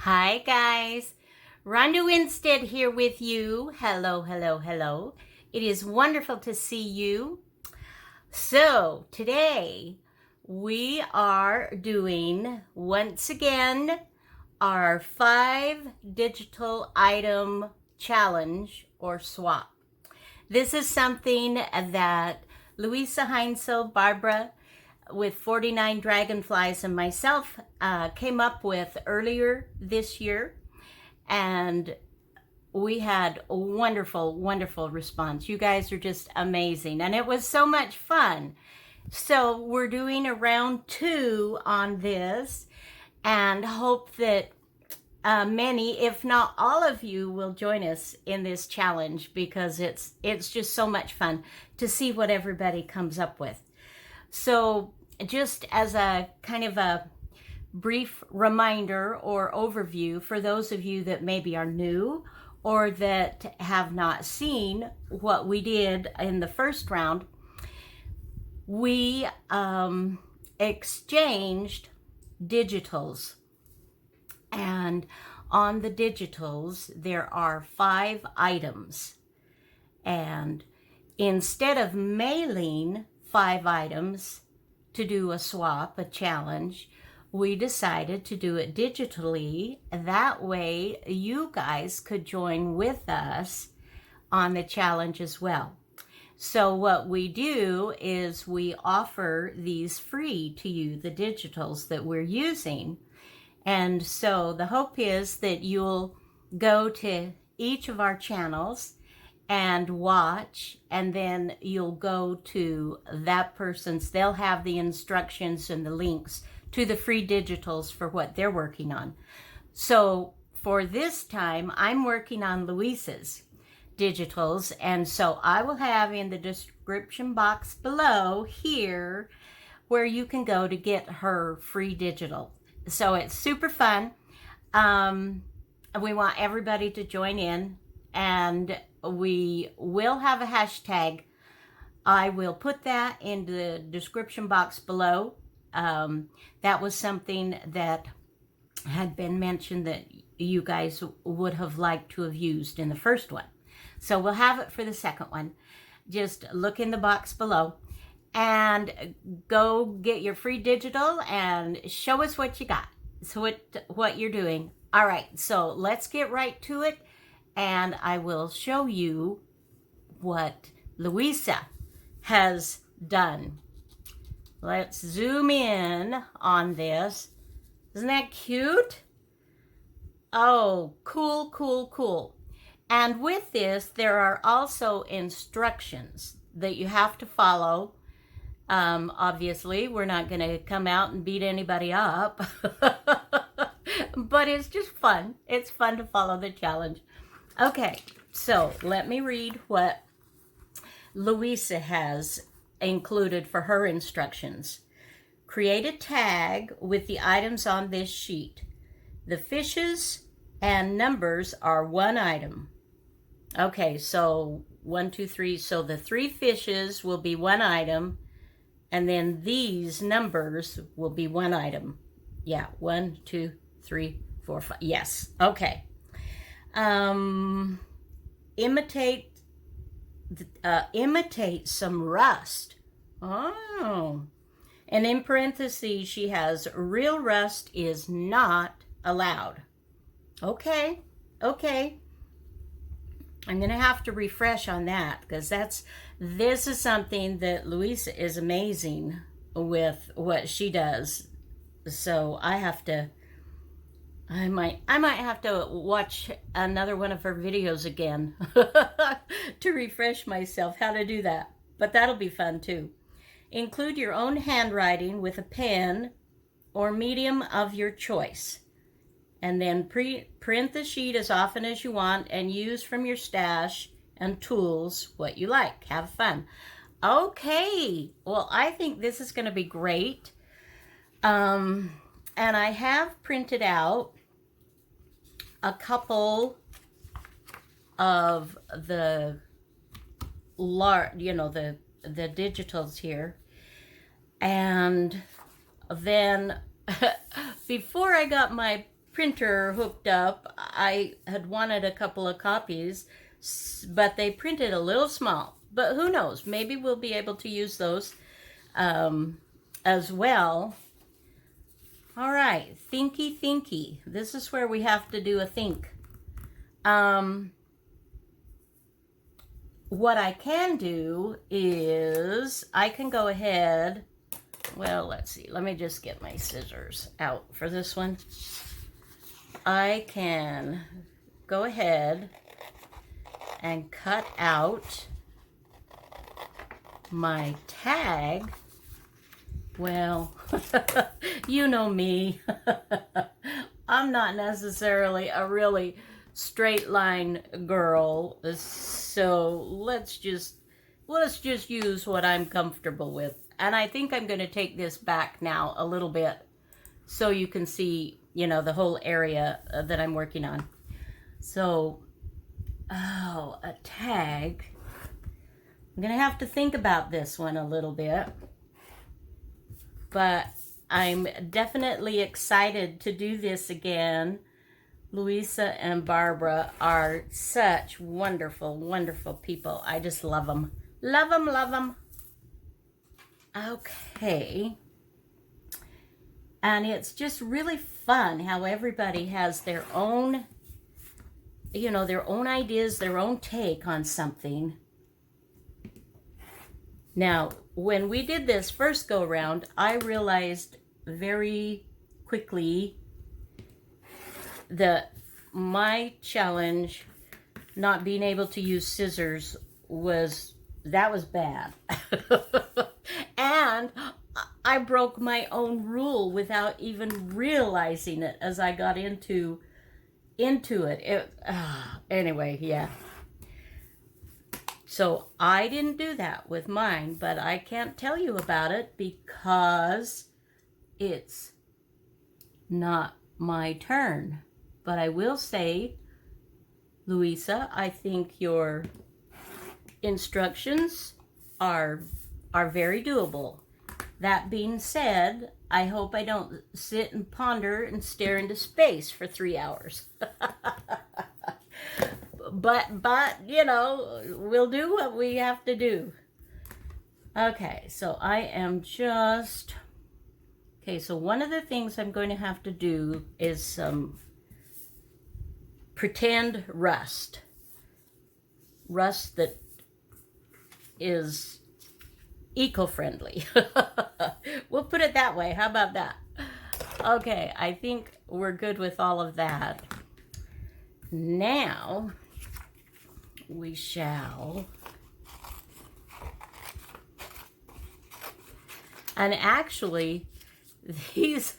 Hi guys, Ronda Winstead here with you. Hello, hello, hello. It is wonderful to see you. So today we are doing once again our 5 digital item challenge or swap. This is something that Luisa, HEINZL, Barbara with 49 Dragonflies and myself came up with earlier this year, and we had a wonderful response. You guys are just amazing, and it was so much fun. So we're doing a round 2 on this, and hope that many, if not all of you, will join us in this challenge, because it's just so much fun to see what everybody comes up with. So just as a kind of a brief reminder or overview for those of you that maybe are new or that have not seen what we did in the first round, we exchanged digitals. And on the digitals, there are 5 items. And instead of mailing 5 items to do a swap, a challenge, we decided to do it digitally. That way you guys could join with us on the challenge as well. So what we do is we offer these free to you, the digitals that we're using. And so the hope is that you'll go to each of our channels and watch, and then you'll go to that person's, they'll have the instructions and the links to the free digitals for what they're working on. So for this time, I'm working on Luisa's digitals, and so I will have in the description box below here where you can go to get her free digital. So it's super fun. We want everybody to join in, and we will have a hashtag. I will put that in the description box below. That was something that had been mentioned that you guys would have liked to have used in the first one. So we'll have it for the second one. Just look in the box below and go get your free digital and show us what you got. So what you're doing. All right, so let's get right to it, and I will show you what Luisa has done. Let's zoom in on this. Isn't that cute? Oh, cool, cool, cool. And with this, there are also instructions that you have to follow. Obviously, we're not going to come out and beat anybody up, but it's just fun. It's fun to follow the challenge. Okay, so let me read what Luisa has included for her instructions. Create a tag with the items on this sheet. The fishes and numbers are one item. Okay, so 1, 2, 3. So the 3 fishes will be one item, and then these numbers will be one item. Yeah, 1, 2, 3, 4, 5. Yes, okay. Imitate some rust. Oh. And in parentheses, she has real rust is not allowed. Okay, okay. I'm going to have to refresh on that, because this is something that Luisa is amazing with what she does. So I might have to watch another one of her videos again to refresh myself how to do that. But that'll be fun too. Include your own handwriting with a pen or medium of your choice. And then print the sheet as often as you want, and use from your stash and tools what you like. Have fun. Okay, well, I think this is going to be great. And I have printed out a couple of the the digitals here. And then before I got my printer hooked up. I had wanted a couple of copies, but they printed a little small. But who knows? Maybe we'll be able to use those as well. All right, thinky thinky. This is where we have to do a think. What I can do is I can go ahead. Well, let's see. Let me just get my scissors out for this one. I can go ahead and cut out my tag. Well, you know me. I'm not necessarily a really straight line girl, so let's just use what I'm comfortable with. And I think I'm going to take this back now a little bit so you can see, you know, the whole area that I'm working on. So, oh, a tag. I'm going to have to think about this one a little bit. But I'm definitely excited to do this again. Luisa and Barbara are such wonderful, wonderful people. I just love them. Love them, love them. Okay. And it's just really fun how everybody has their own, you know, their own ideas, their own take on something. Now, when we did this first go around, I realized very quickly that my challenge, not being able to use scissors, was bad. And I broke my own rule without even realizing it as I got into it. Anyway, yeah. So I didn't do that with mine, but I can't tell you about it because it's not my turn. But I will say, Luisa, I think your instructions are very doable. That being said, I hope I don't sit and ponder and stare into space for 3 hours. But, you know, we'll do what we have to do. Okay, so I am just... Okay, so one of the things I'm going to have to do is some pretend rust. Rust that is eco-friendly. We'll put it that way. How about that? Okay, I think we're good with all of that. Now, we shall... And actually, these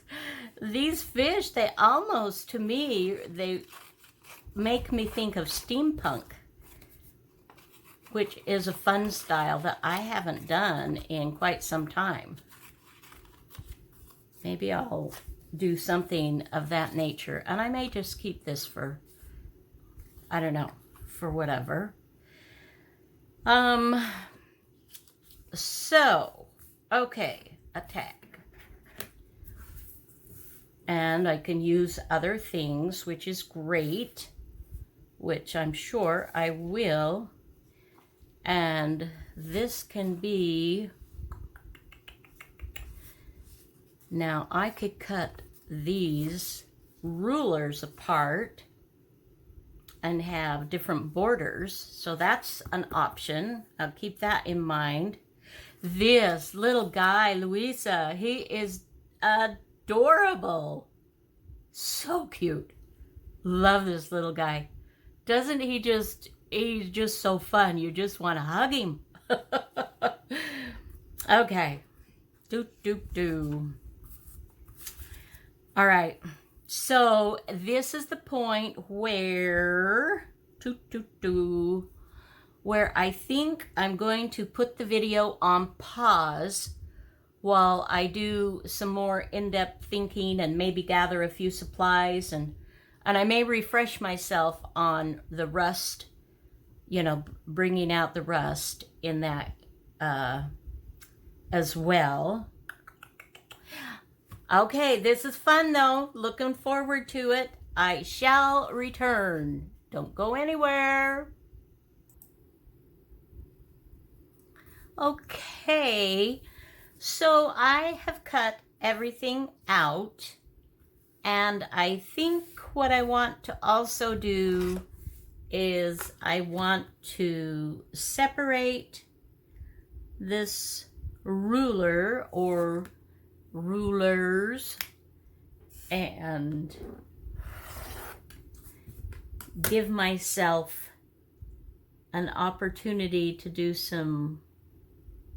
fish, they almost, to me, they make me think of steampunk, which is a fun style that I haven't done in quite some time. Maybe I'll do something of that nature. And I may just keep this for, I don't know, for whatever. So, okay, a tag. And I can use other things, which is great, which I'm sure I will. And this can be, now I could cut these rulers apart and have different borders. So that's an option. I'll keep that in mind. This little guy, Luisa, he is adorable. So cute. Love this little guy. Doesn't he just, he's just so fun. You just want to hug him. Okay. Do. All right. So this is the point where, where I think I'm going to put the video on pause while I do some more in-depth thinking and maybe gather a few supplies, and I may refresh myself on the rust, you know, bringing out the rust in that as well. Okay, this is fun though. Looking forward to it. I shall return. Don't go anywhere. Okay, so I have cut everything out, and I think what I want to also do is I want to separate this ruler or rulers and give myself an opportunity to do some,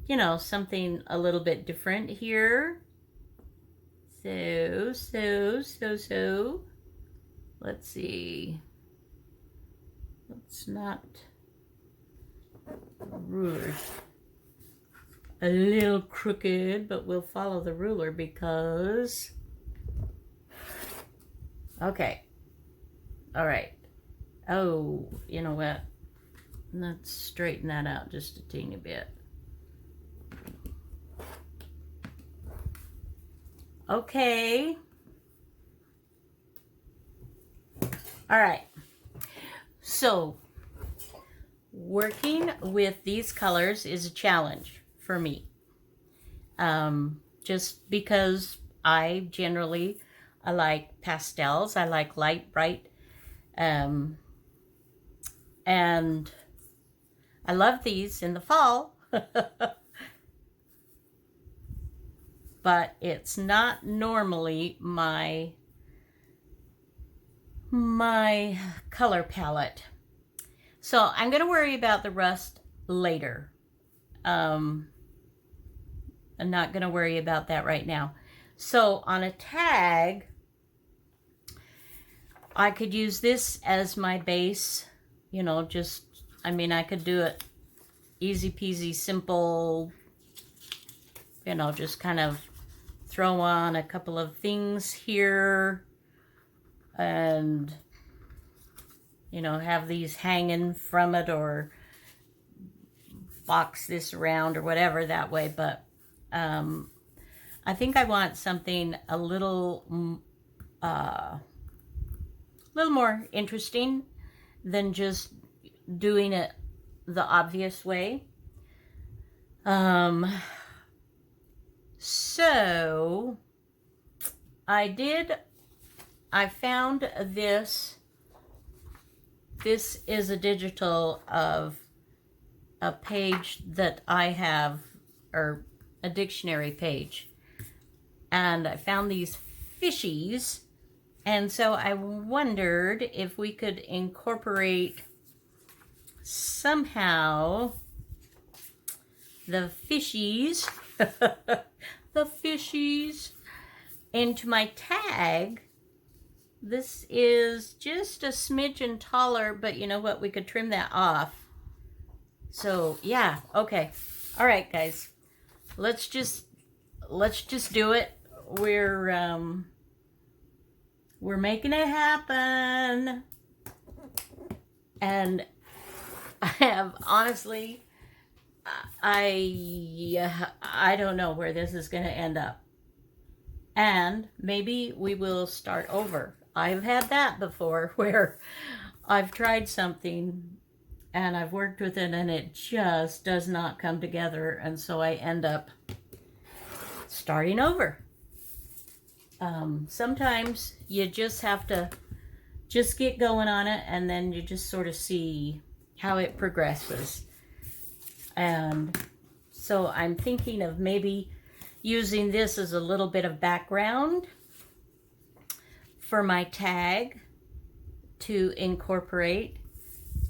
you know, something a little bit different here. So. Let's see. Let's not ruler. A little crooked, but we'll follow the ruler because... Okay. All right. Oh, you know what? Let's straighten that out just a teeny bit. Okay. All right. So, working with these colors is a challenge for me. Just because I like pastels. I like light, bright, and I love these in the fall. But it's not normally my color palette. So I'm going to worry about the rust later. I'm not going to worry about that right now. So on a tag, I could use this as my base, you know, just, I mean, I could do it easy peasy, simple, you know, just kind of throw on a couple of things here and, you know, have these hanging from it or box this around or whatever that way. But I think I want something a little more interesting than just doing it the obvious way. So I found this. This is a digital of a page that I have, or a dictionary page. And I found these fishies. And so I wondered if we could incorporate somehow the fishies, the fishies into my tag. This is just a smidgen taller, but you know what? We could trim that off. So yeah, okay. All right, guys. Let's just do it. We're making it happen. And I have honestly, I don't know where this is going to end up. And maybe we will start over. I've had that before where I've tried something and I've worked with it and it just does not come together. And so I end up starting over. Sometimes you just have to just get going on it and then you just sort of see how it progresses. And so I'm thinking of maybe using this as a little bit of background for my tag to incorporate.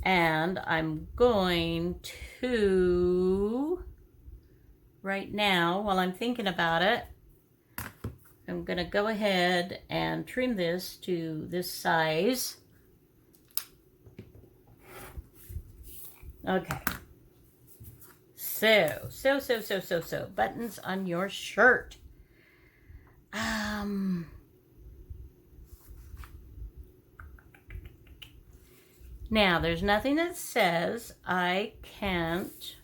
And I'm going to, right now, while I'm thinking about it, I'm going to go ahead and trim this to this size. Okay. So, buttons on your shirt. Now, there's nothing that says I can't.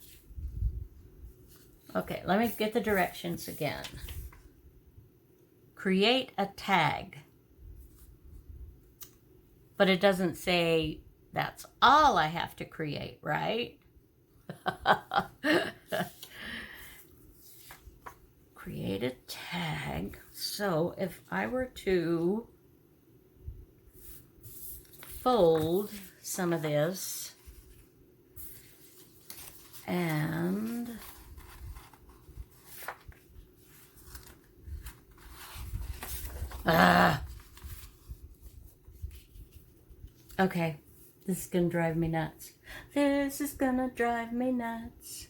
Okay, let me get the directions again. create a tag. But it doesn't say that's all I have to create, right? Create a tag. So if I were to fold some of this and okay, this is gonna drive me nuts. This is gonna drive me nuts.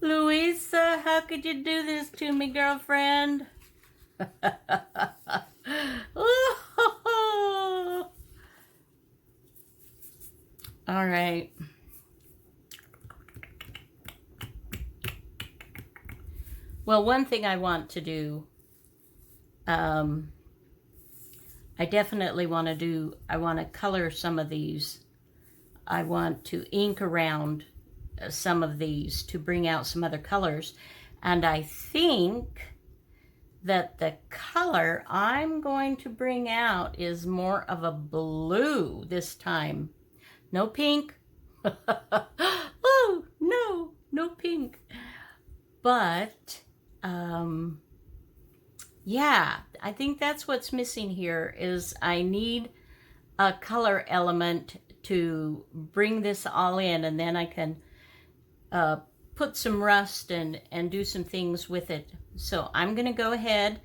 Luisa, how could you do this to me, girlfriend? All right. Well, one thing I want to do, I definitely want to do, I want to color some of these. I want to ink around some of these to bring out some other colors. And I think that the color I'm going to bring out is more of a blue this time. No pink. Oh, no, no pink. But, yeah, I think that's what's missing here is I need a color element to bring this all in, and then I can put some rust and do some things with it. So I'm going to go ahead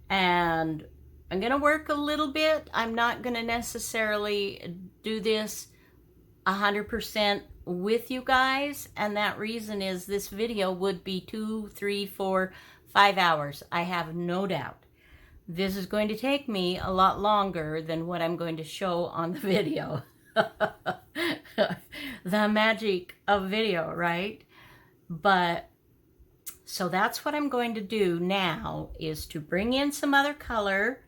and I'm going to work a little bit. I'm not going to necessarily do this 100% with you guys, and that reason is this video would be 2, 3, 4, 5 hours. I have no doubt. This is going to take me a lot longer than what I'm going to show on the video. The magic of video, right? But so that's what I'm going to do now, is to bring in some other color.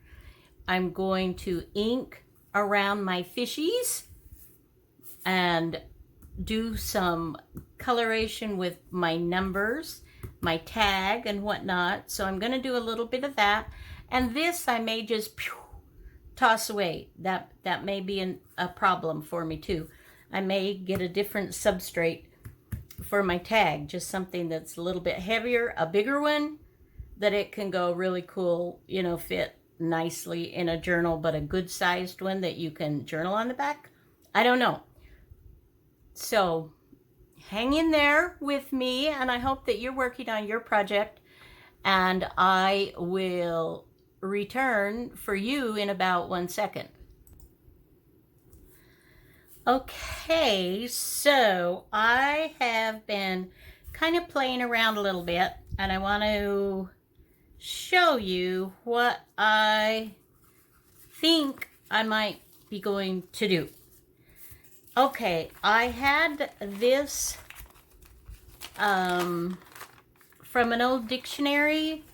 I'm going to ink around my fishies and do some coloration with my numbers, my tag and whatnot. So I'm going to do a little bit of that. And this I may just toss away. That may be a problem for me too. I may get a different substrate for my tag, just something that's a little bit heavier, a bigger one, that it can go really cool, you know, fit nicely in a journal, but a good sized one that you can journal on the back. I don't know. So hang in there with me, and I hope that you're working on your project, and I will return for you in about 1 second. Okay, so I have been kind of playing around a little bit, and I want to show you what I think I might be going to do. Okay, I had this from an old dictionary.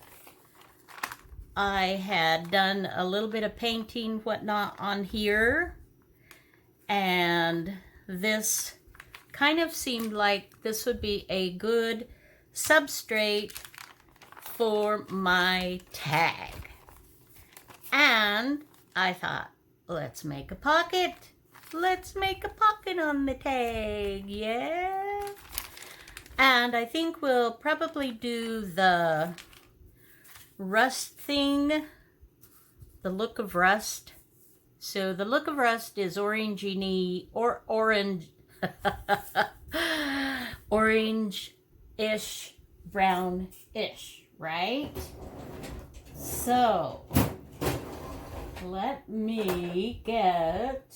I had done a little bit of painting, whatnot on here. And this kind of seemed like this would be a good substrate for my tag. And I thought, let's make a pocket. Let's make a pocket on the tag, yeah? And I think we'll probably do the rust thing, the look of rust. So the look of rust is orangey or orange, orange-ish, brown-ish, right? So let me get,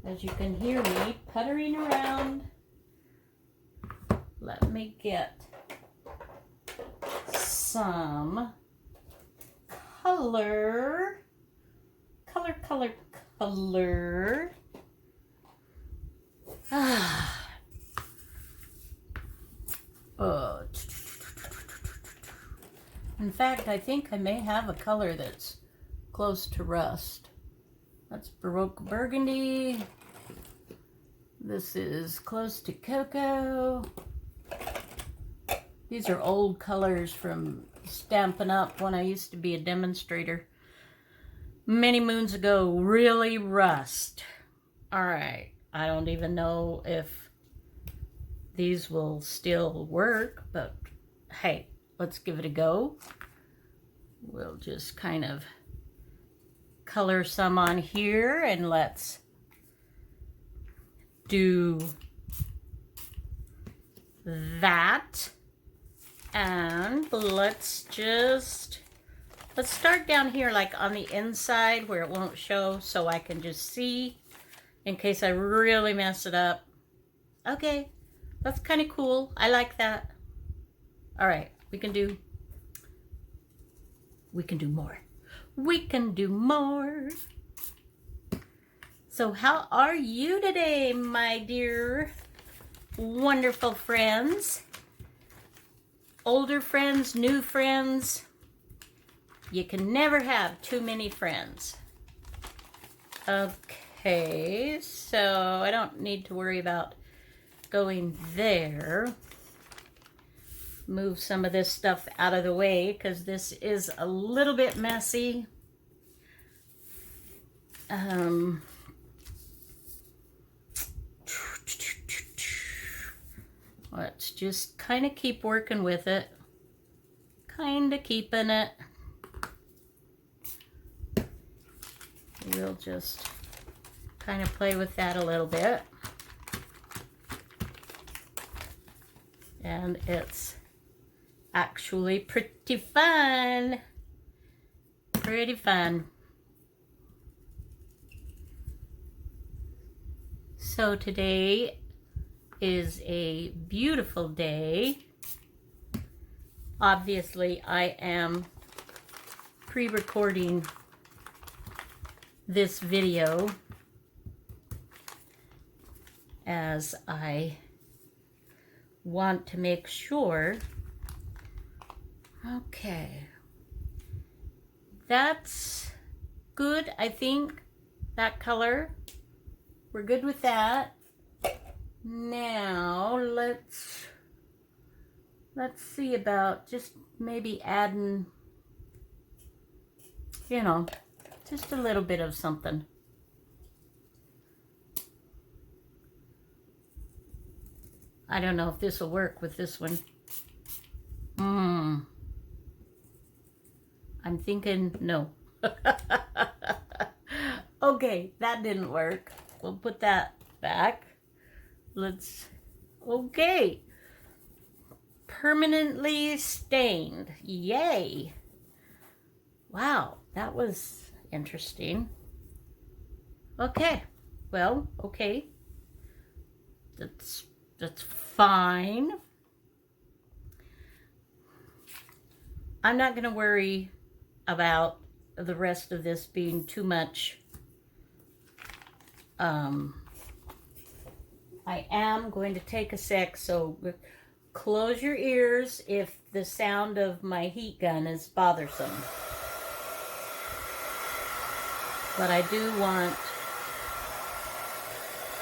as you can hear me puttering around, let me get some color. In fact, I think I may have a color that's close to rust. That's Baroque Burgundy. This is close to cocoa. These are old colors from Stampin' Up when I used to be a demonstrator many moons ago really rust. All right, I don't even know if these will still work, but hey, let's give it a go. We'll just kind of color some on here, and let's do that. And let's start down here, like on the inside where it won't show, so I can just see in case I really mess it up. Okay, that's kind of cool. I like that. All right, we can do more. We can do more. So how are you today, my dear wonderful friends? Older friends, new friends. You can never have too many friends. Okay, so I don't need to worry about going there. Move some of this stuff out of the way because this is a little bit messy. Let's just kind of keep working with it. Kind of keeping it. We'll just kind of play with that a little bit. And it's actually pretty fun. Pretty fun. So today is a beautiful day. Obviously, I am pre-recording this video as I want to make sure. Okay, that's good. I think that color, we're good with that. Now let's see about just maybe adding, you know, just a little bit of something. I don't know if this will work with this one. I'm thinking no. Okay, that didn't work. We'll put that back. Okay. Permanently stained. Yay. Wow, that was interesting. Okay. Well, okay. That's fine. I'm not going to worry about the rest of this being too much. I am going to take a sec, so close your ears if the sound of my heat gun is bothersome. But I do want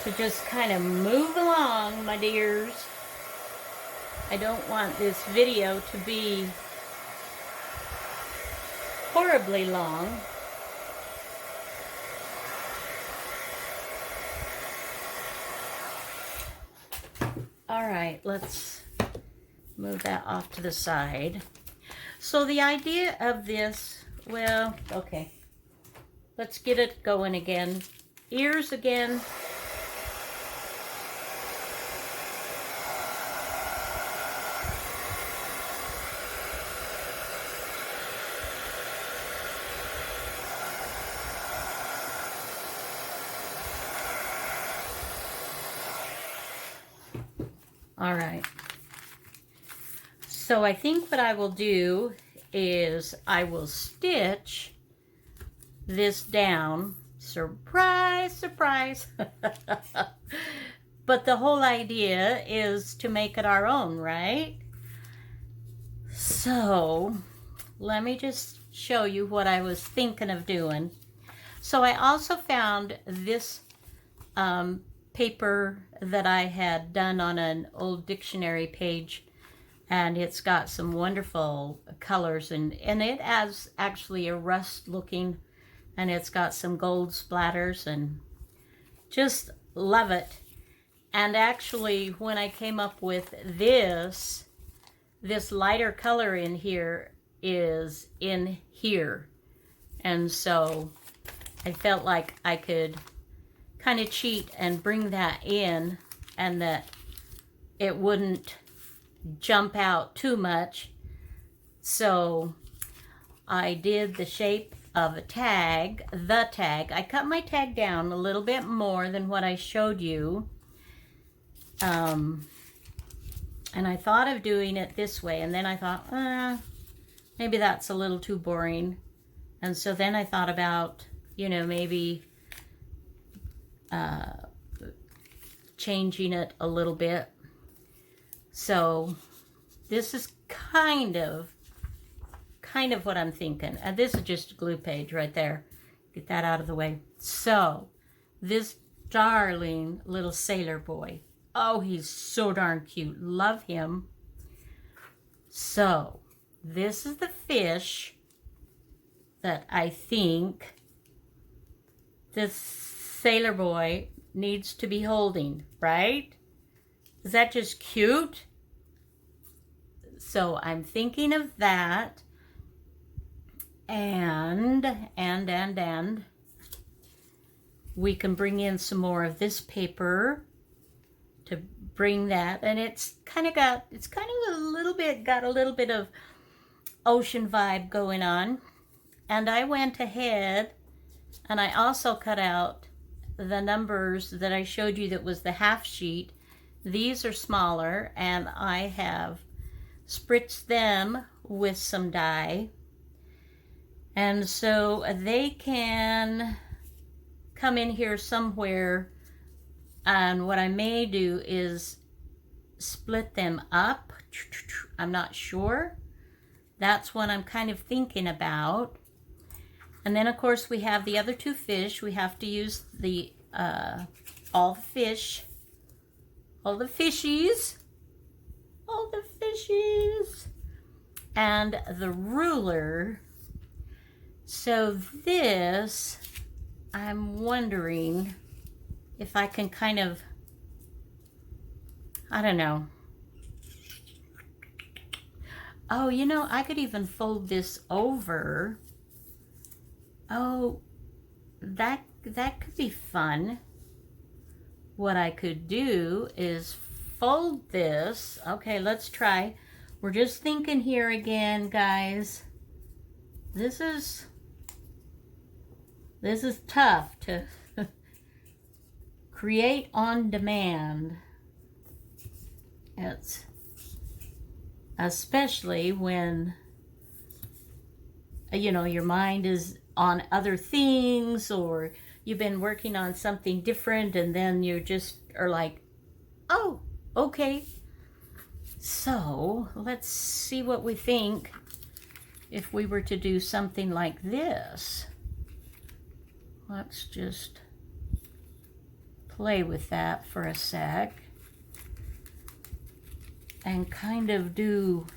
to just kind of move along, my dears. I don't want this video to be horribly long. All right, let's move that off to the side. So the idea of this, well, okay. Let's get it going again. Ears again. All right. So I think what I will do is I will stitch this down. Surprise, surprise. But the whole idea is to make it our own, right? So let me just show you what I was thinking of doing. So I also found this paper that I had done on an old dictionary page And it's got some wonderful colors, and it has actually a rust looking, and it's got some gold splatters, and just love it. And actually, when I came up with this lighter color in here is in here. And so I felt like I could kind of cheat and bring that in, and that it wouldn't jump out too much. So I did the shape of a tag, the tag. I cut my tag down a little bit more than what I showed you. And I thought of doing it this way, and then I thought, maybe that's a little too boring. And so then I thought about, you know, maybe changing it a little bit. So this is kind of what I'm thinking. And this is just a glue page right there. Get that out of the way. So this darling little sailor boy. Oh, he's so darn cute. Love him. So this is the fish that I think this sailor boy needs to be holding, right? Is that just cute? So I'm thinking of that. And we can bring in some more of this paper to bring that. And it's kind of got a little bit of ocean vibe going on. And I went ahead and I also cut out the numbers that I showed you that was the half sheet. These are smaller, and I have spritzed them with some dye. And so they can come in here somewhere. And what I may do is split them up. I'm not sure. That's what I'm kind of thinking about. And then, of course, we have the other two fish. We have to use the all the fishies. And the ruler. So this, I'm wondering if I can kind of, I don't know. Oh, you know, I could even fold this over. Oh, that could be fun. What I could do is fold this. Okay, let's try. We're just thinking here again, guys. This is tough to create on demand. It's especially when, you know, your mind is on other things, or you've been working on something different, and then you just are like, oh, okay. So let's see what we think if we were to do something like this. Let's just play with that for a sec and kind of do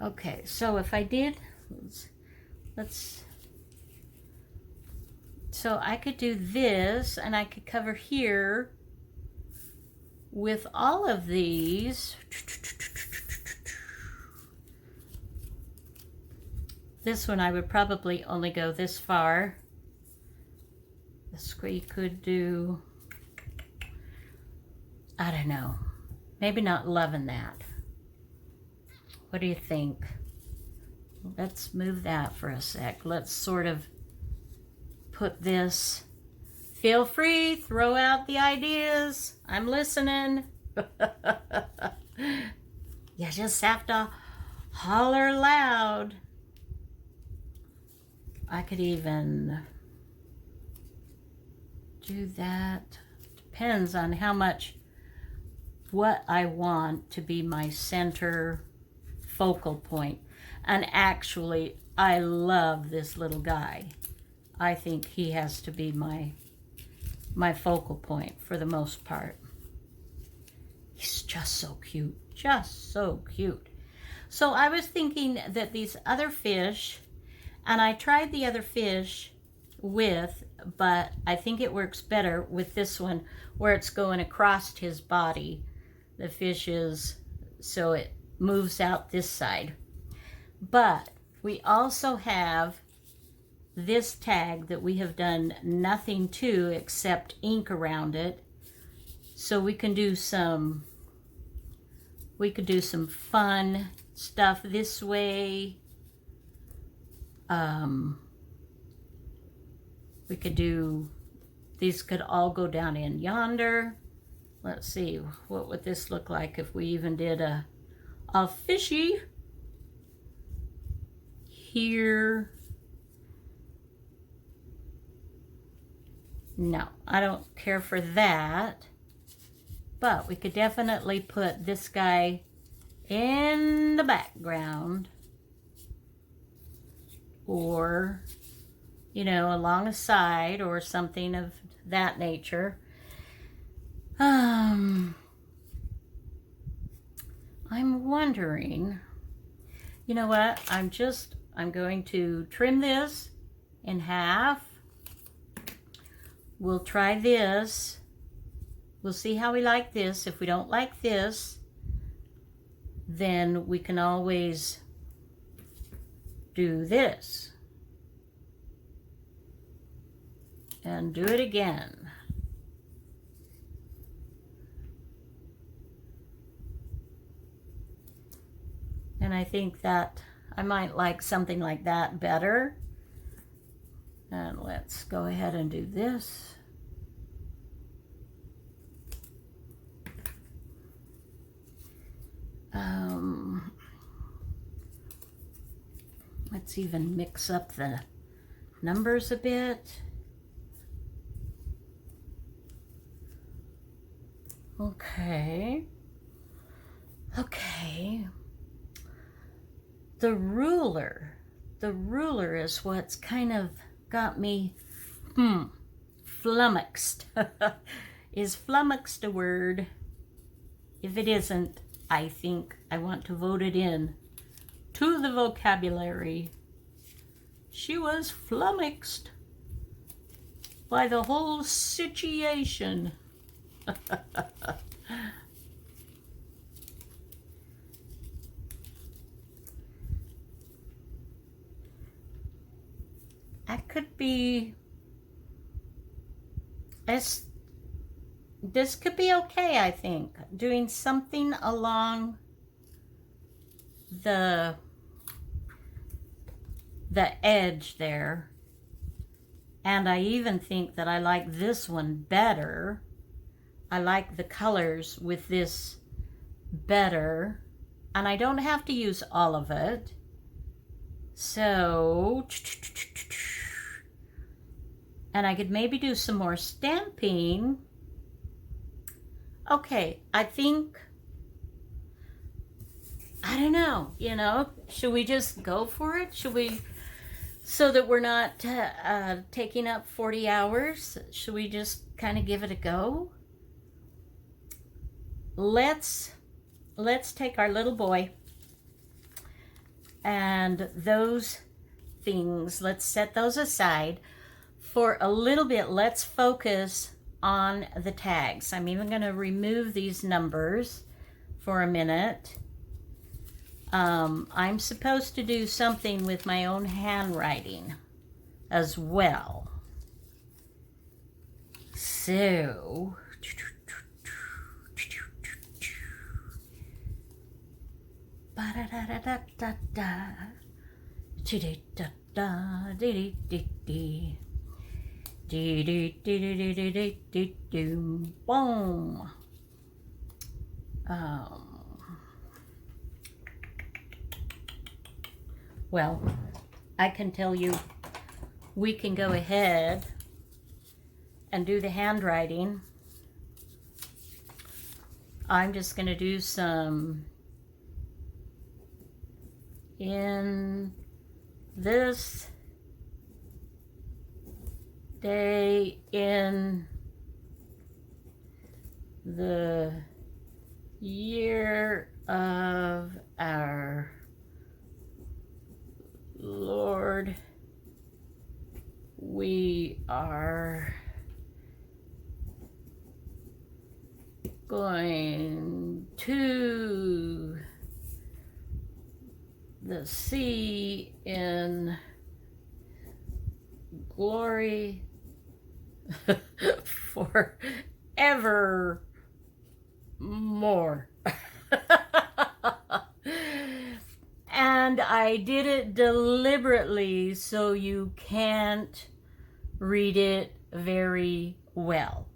okay. So if I did, so I could do this, and I could cover here with all of these. This one I would probably only go this far. This we could do, I don't know, maybe not loving that. What do you think? Let's move that for a sec. Let's sort of put this. Feel free, throw out the ideas. I'm listening. You just have to holler loud. I could even do that. Depends on how much, what I want to be my center focal point. And actually, I love this little guy. I think he has to be my focal point for the most part. He's just so cute, just so cute. So I was thinking that these other fish, and I tried the other fish but I think it works better with this one where it's going across his body. The fish is, so it moves out this side. But we also have this tag that we have done nothing to except ink around it. So we can do some fun stuff this way. We could do, these could all go down in yonder. Let's see, what would this look like if we even did a fishy here? No, I don't care for that. But we could definitely put this guy in the background, or, you know, along a side or something of that nature. I'm wondering, you know what, I'm going to trim this in half. We'll try this. We'll see how we like this. If we don't like this, then we can always do this. And do it again. And I think that I might like something like that better. And let's go ahead and do this. Let's even mix up the numbers a bit. Okay. Okay. The ruler is what's kind of got me flummoxed. Is flummoxed a word? If it isn't, I think I want to vote it in to the vocabulary. She was flummoxed by the whole situation. I could be, this could be okay, I think. Doing something along the edge there. And I even think that I like this one better. I like the colors with this better. And I don't have to use all of it. So, and I could maybe do some more stamping. Okay, I think, I don't know, you know, should we just go for it? Should we, so that we're not taking up 40 hours, should we just kind of give it a go? Let's take our little boy and those things, let's set those aside for a little bit. Let's focus on the tags. I'm even going to remove these numbers for a minute. I'm supposed to do something with my own handwriting as well. So, boom. Well, I can tell you, we can go ahead and do the handwriting. I'm just going to do some in this day in the year of our Lord, we are going to the sea in glory forever more. And I did it deliberately so you can't read it very well.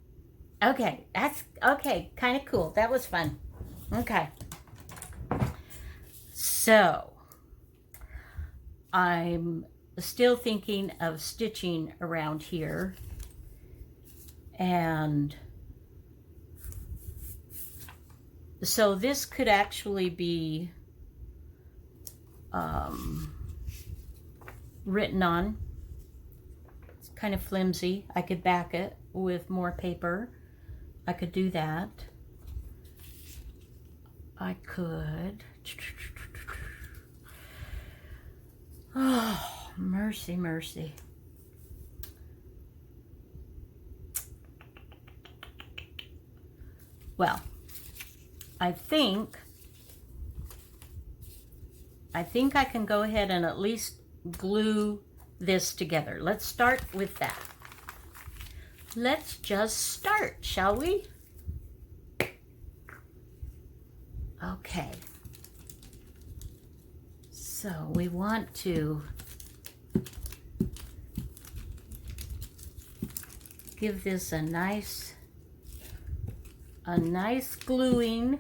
Okay, that's okay, kind of cool. That was fun. Okay. So, I'm still thinking of stitching around here. And so this could actually be written on. It's kind of flimsy. I could back it with more paper. I could do that. I could. Oh, mercy, mercy. Well, I think I can go ahead and at least glue this together. Let's start with that. Let's just start, shall we? Okay. So we want to give this a nice gluing.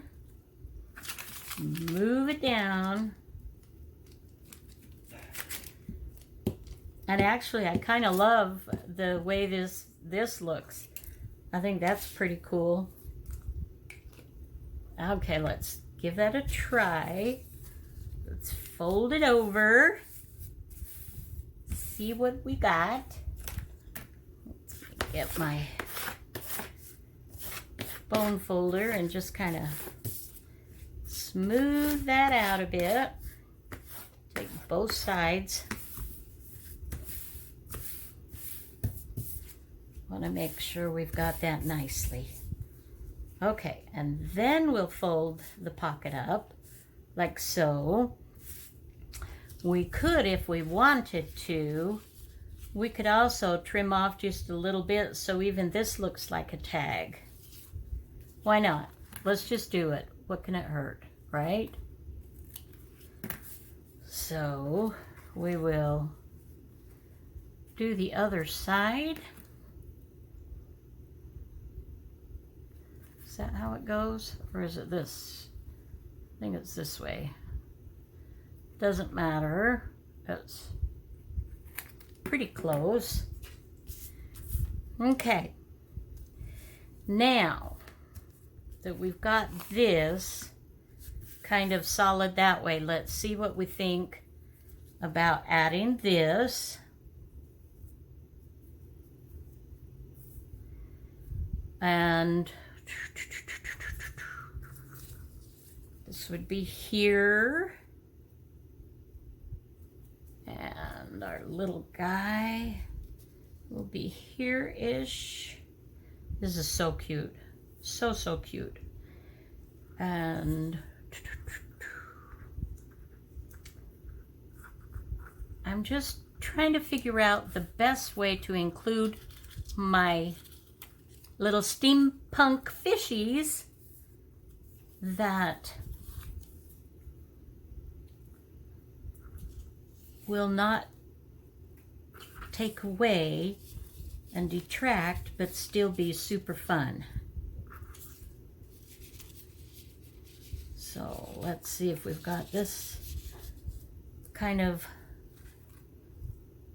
Move it down. And actually, I kind of love the way this looks. I think that's pretty cool. Okay, let's give that a try. Let's fold it over. See what we got. Let's get my bone folder and just kind of smooth that out a bit. Take both sides. Want to make sure we've got that nicely. Okay, and then we'll fold the pocket up like so. We could, if we wanted to, we could also trim off just a little bit so even this looks like a tag. Why not? Let's just do it. What can it hurt, right? So we will do the other side. Is that how it goes? Or is it this? I think it's this way. Doesn't matter. It's pretty close. Okay. Now that we've got this kind of solid that way, let's see what we think about adding this. And this would be here. And our little guy will be here-ish. This is so cute. So, so cute. And I'm just trying to figure out the best way to include my little steampunk fishies that will not take away and detract, but still be super fun. So let's see if we've got this kind of,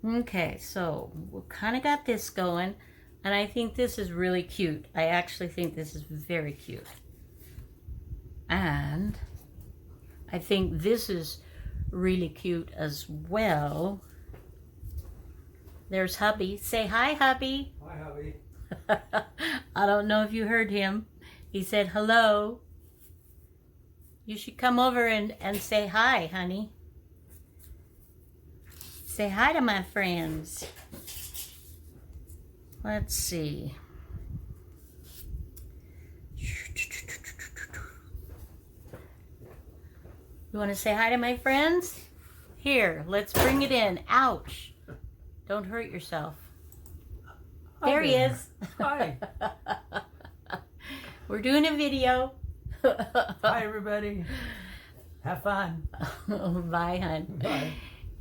okay, so we've kind of got this going, and I think this is really cute. I actually think this is very cute. And I think this is really cute as well. There's hubby. Say hi, hubby. Hi, hubby. I don't know if you heard him. He said hello. You should come over and say hi, honey. Say hi to my friends. Let's see. You want to say hi to my friends? Here, let's bring it in. Ouch. Don't hurt yourself. There he is. Hi. We're doing a video. Hi, everybody. Have fun. Bye, hon. Bye.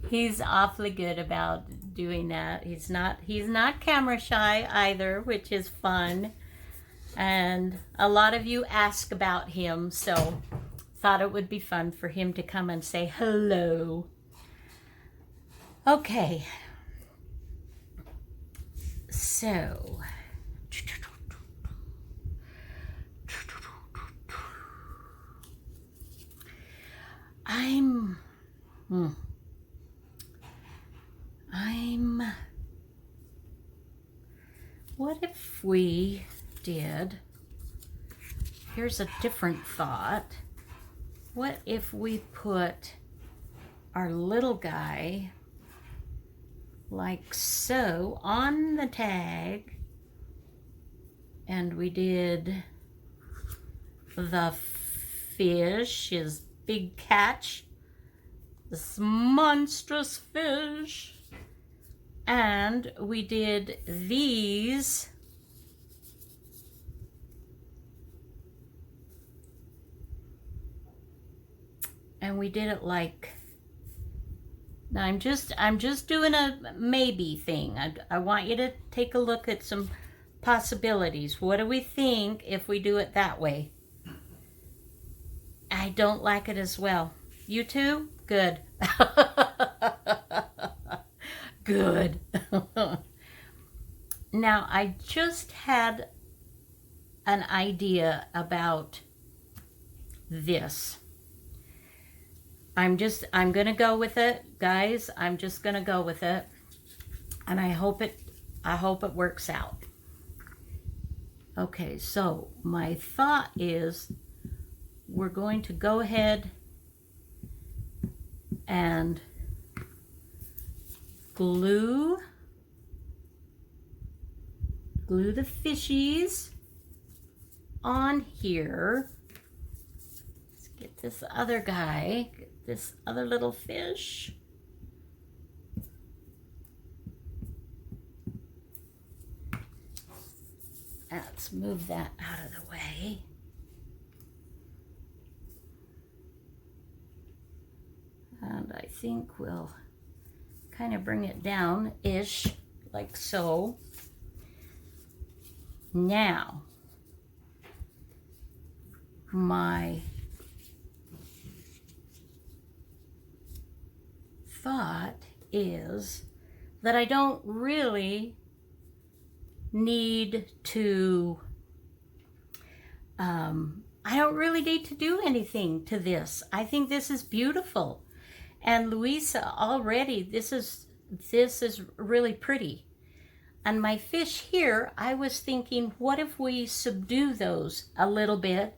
He's awfully good about doing that. He's not camera shy either, which is fun. And a lot of you ask about him, so thought it would be fun for him to come and say hello. Okay. So, what if we did, here's a different thought. What if we put our little guy like so on the tag, and we did the fish, his big catch, this monstrous fish, and we did these and we did it like, now I'm just doing a maybe thing. I want you to take a look at some possibilities. What do we think if we do it that way? I don't like it as well. You too? Good. Good. Now, I just had an idea about this. I'm going to go with it, guys. I'm just going to go with it. And I hope it works out. Okay, so my thought is we're going to go ahead and glue the fishies on here. Let's get this other guy, this other little fish. Let's move that out of the way. And I think we'll kind of bring it down-ish, like so. Now, my thought is that I don't really need to do anything to this. I think this is beautiful. And Luisa, already this is really pretty. And my fish here, I was thinking, what if we subdue those a little bit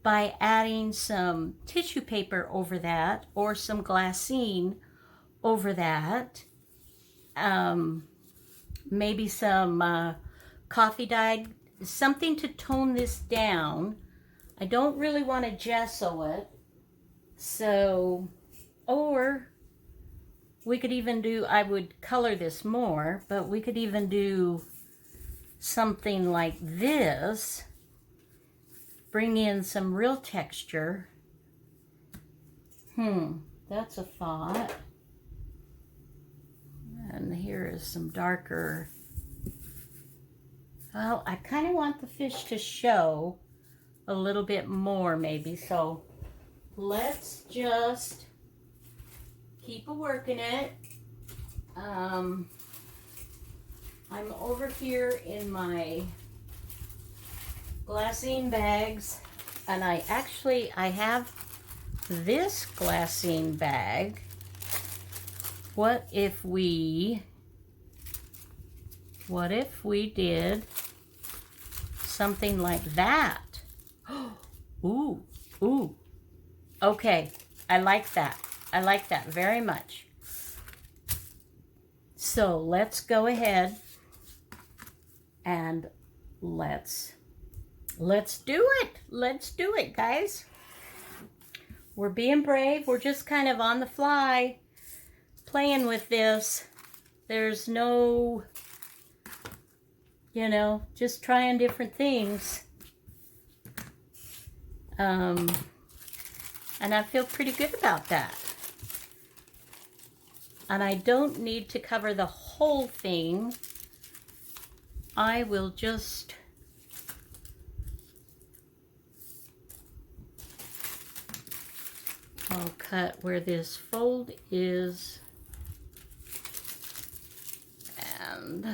by adding some tissue paper over that, or some glassine over that, maybe some coffee dye, something to tone this down. I don't really want to gesso it, so, or we could even do, I would color this more, but we could even do something like this, bring in some real texture. That's a thought. And here is some darker. Well, I kind of want the fish to show a little bit more maybe, so let's just keep working it. I'm over here in my glassine bags, and I have this glassine bag. What if we What if we did something like that? Ooh, ooh. Okay, I like that. I like that very much. So let's go ahead and let's do it. Let's do it, guys. We're being brave. We're just kind of on the fly playing with this. There's no, you know, just trying different things. And I feel pretty good about that. And I don't need to cover the whole thing. I will just I'll cut where this fold is, and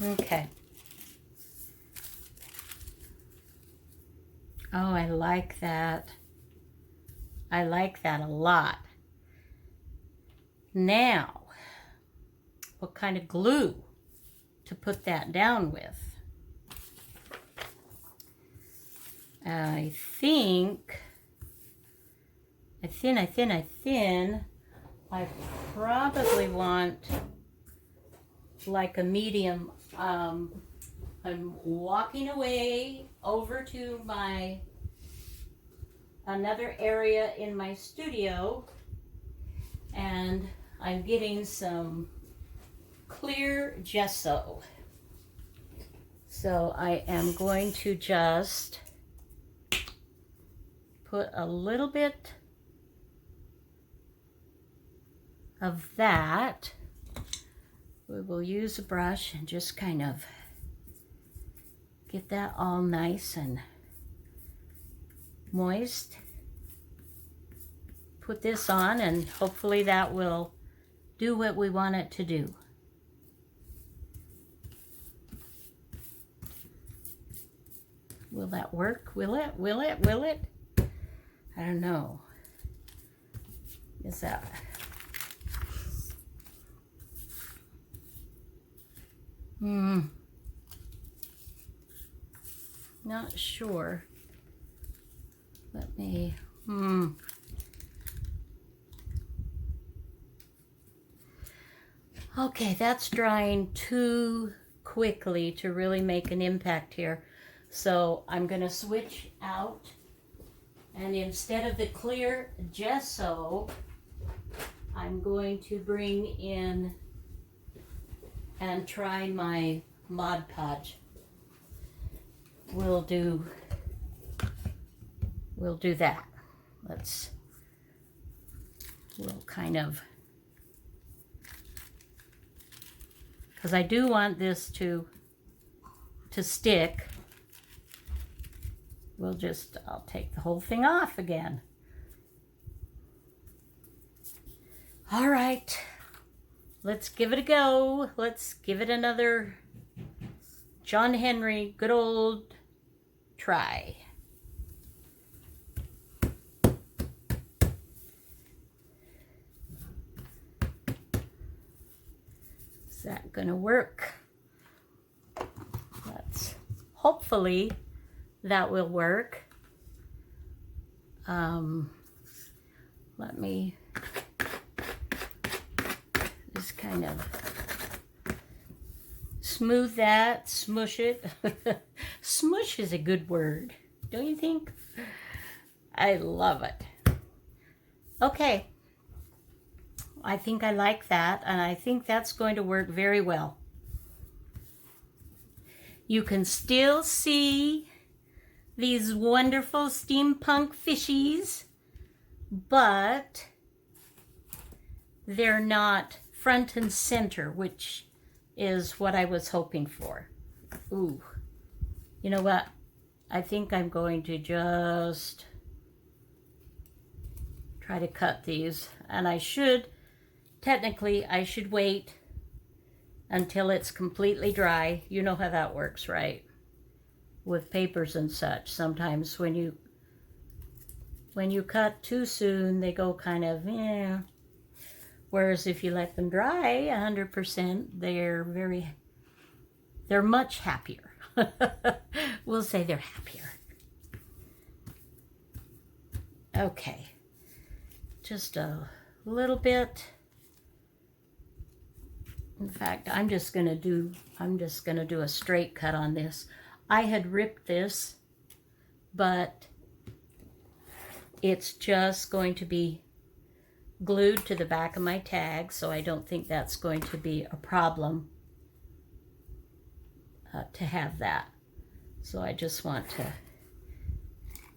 okay. Oh, I like that. I like that a lot. Now, what kind of glue to put that down with? I think I probably want like a medium. I'm walking away over to my another area in my studio, and I'm getting some clear gesso. So I am going to just put a little bit of that. We will use a brush and just kind of get that all nice and moist. Put this on, and hopefully that will do what we want it to do. Will that work? Will it? Will it? Will it? I don't know. Is that... Not sure. Let me... Okay, that's drying too quickly to really make an impact here. So I'm going to switch out, and instead of the clear gesso, I'm going to bring in and try my Mod Podge. We'll do that. We'll kind of, because I do want this to stick. I'll take the whole thing off again. All right, let's give it a go. Let's give it another John Henry, good old try. Is that gonna work? Hopefully that will work. Let me just kind of smooth that, smush it. Smush is a good word, don't you think? I love it. Okay, I think I like that, and I think that's going to work very well. You can still see these wonderful steampunk fishies, but they're not front and center, which is what I was hoping for. Ooh, you know what? I think I'm going to just try to cut these, and technically I should wait until it's completely dry. You know how that works, right? with papers and such. Sometimes when you cut too soon, they go kind of, yeah. Whereas if you let them dry 100%, they're much happier. We'll say they're happier. Okay, just a little bit. In fact, I'm just gonna do a straight cut on this. I had ripped this, but it's just going to be glued to the back of my tag, so I don't think that's going to be a problem to have that. So I just want to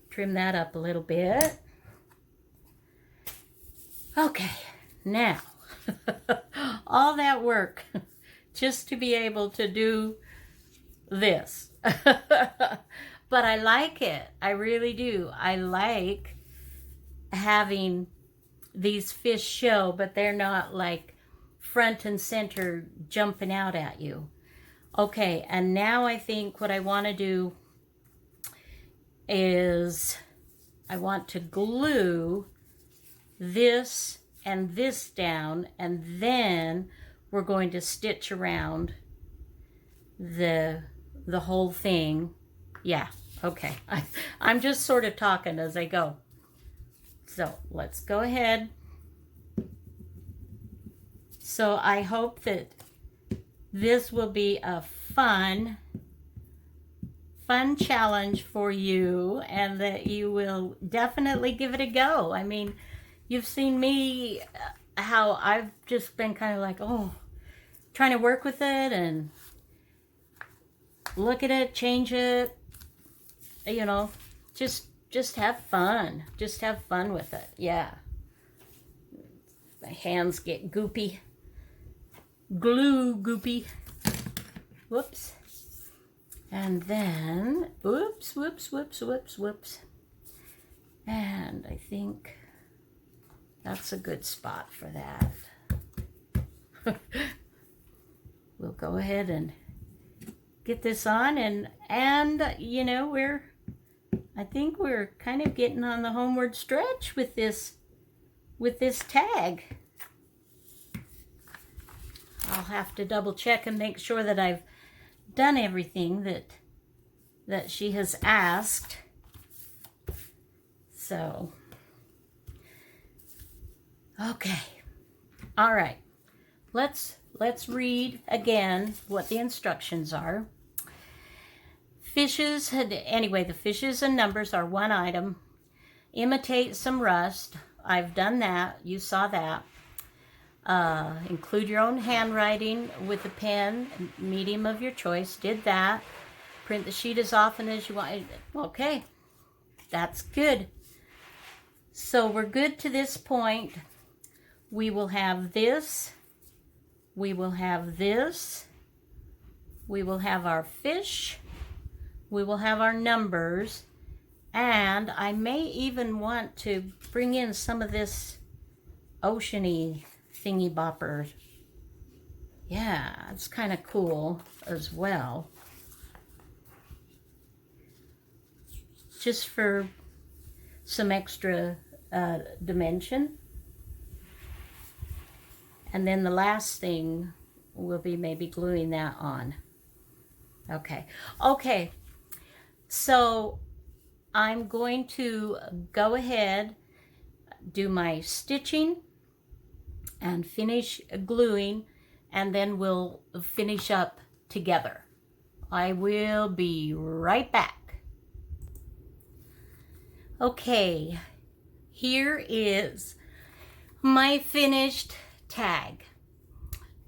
trim that up a little bit. Okay, now all that work just to be able to do this. But I like it. I really do. I like having these fish show, but they're not like front and center jumping out at you. Okay, and now I think what I want to do is I want to glue this and this down, and then we're going to stitch around the whole thing. Yeah, okay. I'm just sort of talking as I go. So let's go ahead. So I hope that this will be a fun challenge for you, and that you will definitely give it a go. I mean, you've seen me, how I've just been kind of like, oh, trying to work with it and look at it, change it, you know, just have fun. Just have fun with it. Yeah. My hands get goopy. Glue goopy. Whoops. And then, whoops. And I think that's a good spot for that. We'll go ahead and get this on, and you know, I think we're kind of getting on the homeward stretch with this tag. I'll have to double check and make sure that I've done everything that she has asked. So, okay. All right. Let's read again what the instructions are. The fishes and numbers are one item. Imitate some rust. I've done that. You saw that. Include your own handwriting with a pen, medium of your choice. Did that. Print the sheet as often as you want. Okay, that's good. So we're good to this point. We will have this. We will have this. We will have our fish. We will have our numbers. And I may even want to bring in some of this oceany thingy bopper. Yeah, it's kind of cool as well. Just for some extra dimension. And then the last thing will be maybe gluing that on. Okay. So I'm going to go ahead, do my stitching, and finish gluing, and then we'll finish up together. I will be right back. Okay, here is my finished tag,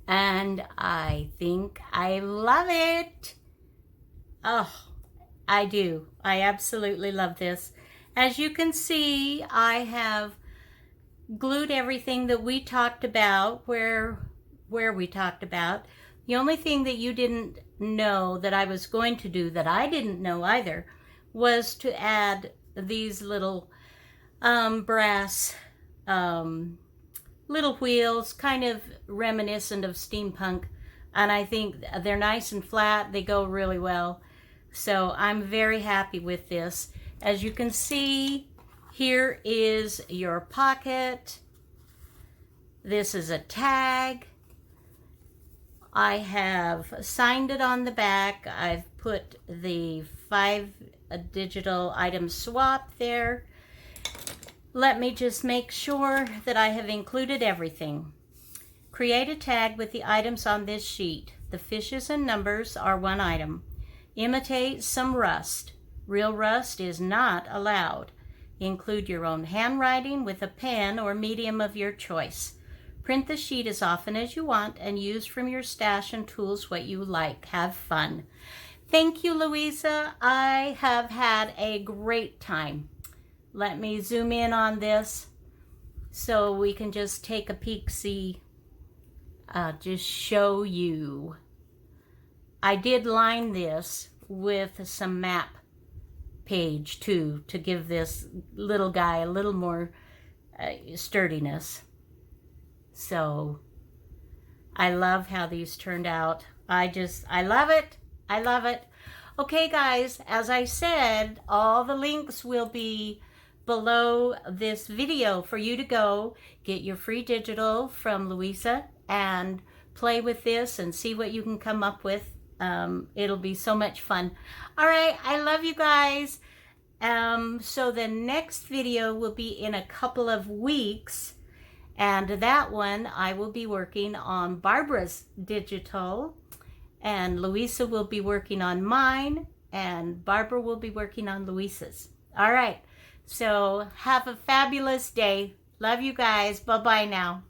and I think I love it. Oh, I do. I absolutely love this. As you can see, I have glued everything that we talked about where we talked about. The only thing that you didn't know that I was going to do, that I didn't know either, was to add these little brass little wheels, kind of reminiscent of steampunk, and I think they're nice and flat. They go really well. So I'm very happy with this. As you can see, here is your pocket. This is a tag. I have signed it on the back. I've put the 5 digital item swap there. Let me just make sure that I have included everything. Create a tag with the items on this sheet. The fishes and numbers are one item. Imitate some rust. Real rust is not allowed. Include your own handwriting with a pen or medium of your choice. Print the sheet as often as you want and use from your stash and tools what you like. Have fun. Thank you, Luisa. I have had a great time. Let me zoom in on this so we can just take a peek-see. Just show you. I did line this with some map page too to give this little guy a little more sturdiness. So I love how these turned out. I love it. I love it. Okay, guys, as I said, all the links will be below this video for you to go get your free digital from Luisa and play with this and see what you can come up with. It'll be so much fun. All right, I love you guys. So the next video will be in a couple of weeks. And that one, I will be working on Barbara's digital, and Luisa will be working on mine, and Barbara will be working on Luisa's. All right, so have a fabulous day. Love you guys. Bye-bye now.